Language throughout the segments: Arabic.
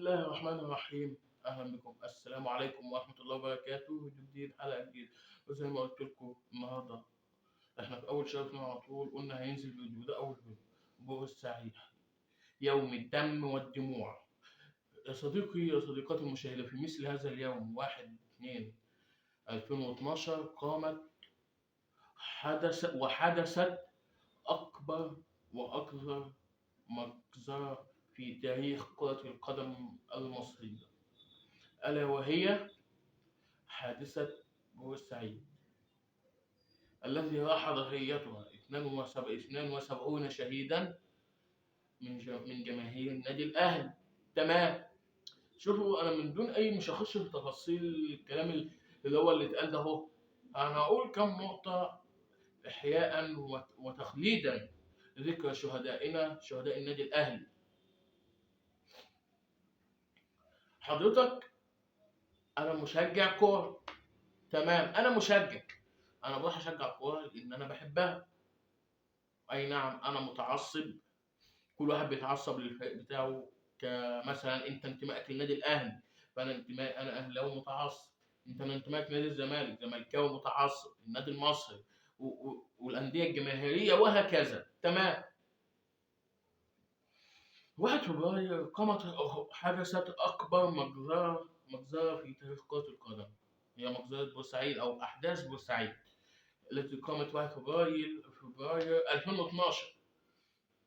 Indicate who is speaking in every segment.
Speaker 1: الله الرحمن الرحيم. اهلا بكم، السلام عليكم ورحمه الله وبركاته. فيديو جديد، حلقه جديده. وزي ما قلت لكم النهارده احنا في اول شهر على طول قلنا هينزل فيديو، ده اول فيديو. بورسعيد، يوم الدم والدموع. يا صديقي يا صديقاتي المشاهده، في مثل هذا اليوم 1/2/2012 حدثت اكبر واكثر مجزرة في تاريخ كرة القدم المصرية، ألا وهي حادثة بورسعيد الذي راح ضحيتها 72 شهيدا من جماهير النادي الأهلي. تمام. شوفوا، أنا من دون أي مش هخش في تفاصيل الكلام اللي اتقال ده أهو. أنا هقول كم نقطة إحياء وتخليدا ذكرى شهدائنا، شهداء النادي الأهلي. حضرتك، أنا مشجع كورة. تمام، انا مشجع. انا بروح اشجع كوره لان انا بحبها. اي نعم، انا متعصب. كل واحد بيتعصب للفريق بتاعه. كمثلا انت انتمائك للنادي الاهلي، انا اهلاوي متعصب. انت انتمائك لنادي الزمالك، زملكاوي متعصب. النادي المصري والانديه الجماهيريه وهكذا. تمام. 1 فبراير حدثت اكبر مجزره في تاريخ كره القدم، هي مجزره بورسعيد او احداث بورسعيد التي قامت 1 فبراير 2012.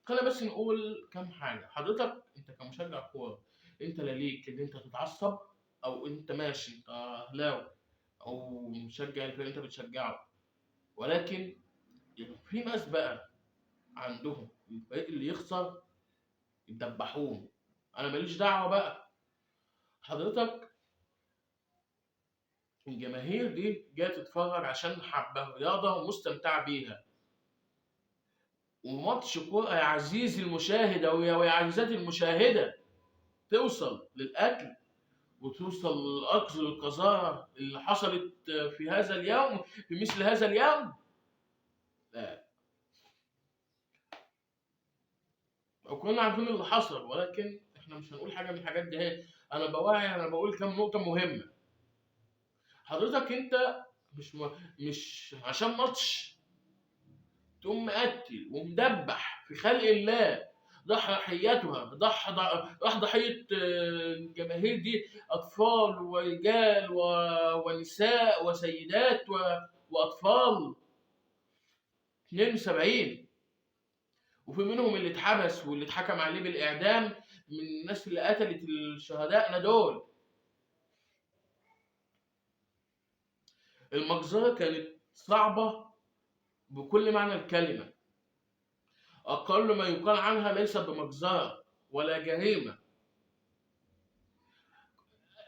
Speaker 1: خلينا بس نقول كام حاجة. حضرتك أنت كمشجع كورة، أنت لا ليك إن أنت تتعصب، أو أنت ماشي أنت أهلاوي أو مشجع الفريق اللي أنت بتشجعه، ولكن في ناس بقى عندهم الفريق اللي يخسر يدبحوه. أنا ماليش دعوة بقى. حضرتك، الجماهير دي جاية تتفرج عشان حابة الرياضة ومستمتعة بيها. وماتش كورة يا عزيزي المشاهد أو يا عزيزاتي المشاهدة، توصل للقتل وتوصل لأقصى القذارة اللي حصلت في هذا اليوم، في مثل هذا اليوم؟ لا. وكلنا عارفين اللي حصل، ولكن احنا مش هنقول حاجة من الحاجات دي اهي. أنا بقول كام نقطة مهمة. حضرتك أنت مش عشان ماتش تقوم مقتل ومدبح في خلق الله راح ضحية الجماهير دي أطفال ورجال ونساء وسيدات وأطفال 72، وفي منهم اللي اتحبس واللي اتحكم عليه بالإعدام من الناس اللي قتلت الشهداء دول. المجزرة كانت صعبة بكل معنى الكلمة. أقل ما يقال عنها ليس بمجزرة ولا جريمة.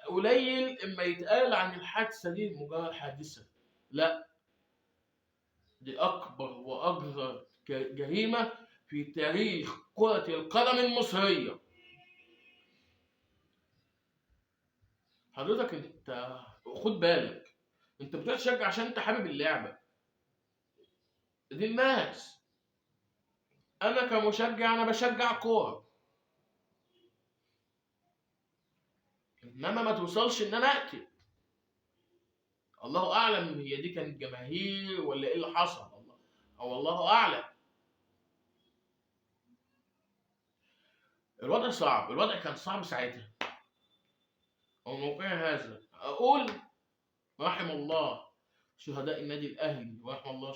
Speaker 1: قليل اما يتقال عن الحادثة دي مجرد حادثة. لا، دي أكبر وأكثر جريمة في تاريخ كرة القدم المصرية. حضرتك أنت خد بالك، أنت بتروح تشجع عشان أنت حابب اللعبة دي. الناس، أنا كمشجع أنا بشجع كورة، إنما ما توصلش إن أنا أقتل. الله أعلم هي دي كانت جماهير ولا إيه اللي حصل، الله أعلم. الوضع صعب، الوضع كان صعب ساعتها. ومن موقع هذا أقول رحم الله شهداء النادي الأهلي، ورحم الله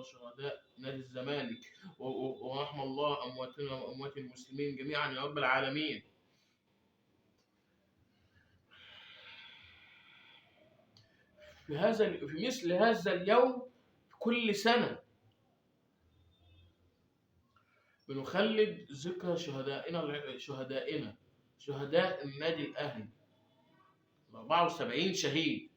Speaker 1: شهداء نادي الزمالك، ورحم الله أمواتنا وأموات المسلمين جميعا يا رب العالمين. في مثل هذا اليوم كل سنة بنخلد ذكرى شهدائنا شهداء النادي الأهلي 74 شهيد.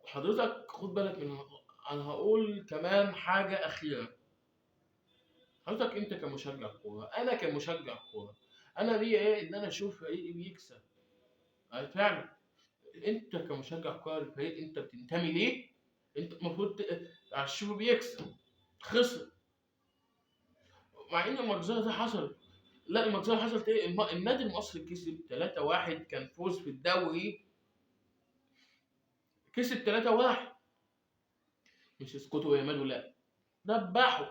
Speaker 1: حضرتك خد بالك من، أنا هقول كمان حاجة أخيرة. حضرتك أنت كمشجع كورة، أنا كمشجع كورة، أنا ليا إيه إن أنا أشوف فريقي بيكسب. فعلا أنت كمشجع كورة الفريق أنت بتنتمي ليه، أنت المفروض تشوفه بيكسب. خسر مع ان المجزرة دي حصلت. لا، المجزرة حصلت ايه؟ النادي المصري كسب 3-1، كان فوز في الدوري، كسب 3-1. مش اسكتوا يا مالو، لا، دبحوا.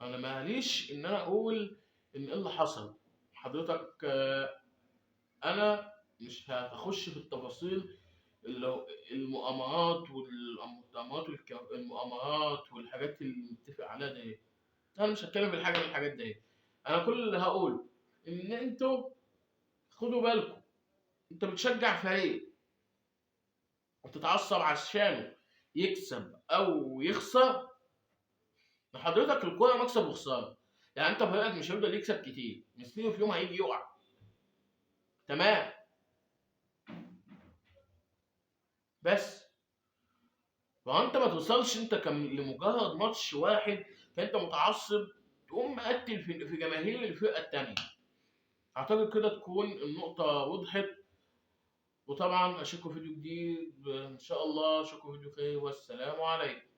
Speaker 1: انا ماليش ان انا اقول ان ايه اللي حصل. حضرتك انا مش هخش في التفاصيل، المؤامرات المؤامرات والحاجات اللي متفق عليها دي. انا مش هتكلم في الحاجه من الحاجات دي. انا كل اللي هقوله ان انتوا خدوا بالكم. انت بتشجع فريق وتتعصب عشانه يكسب او يخسر. حضرتك الكوره مكسب وخساره. يعني انت فريقك مش هيفضل يكسب كتير، مسكينه في يوم هيجي يقع. تمام. بس فانت ما توصلش انت لمجرد ماتش واحد فانت متعصب تقوم مقتل في جماهير الفرقه التانيه. اعتقد كده تكون النقطه وضحت. وطبعا اشوفكم فيديو جديد ان شاء الله، اشوفكم فيديو خير، والسلام عليكم.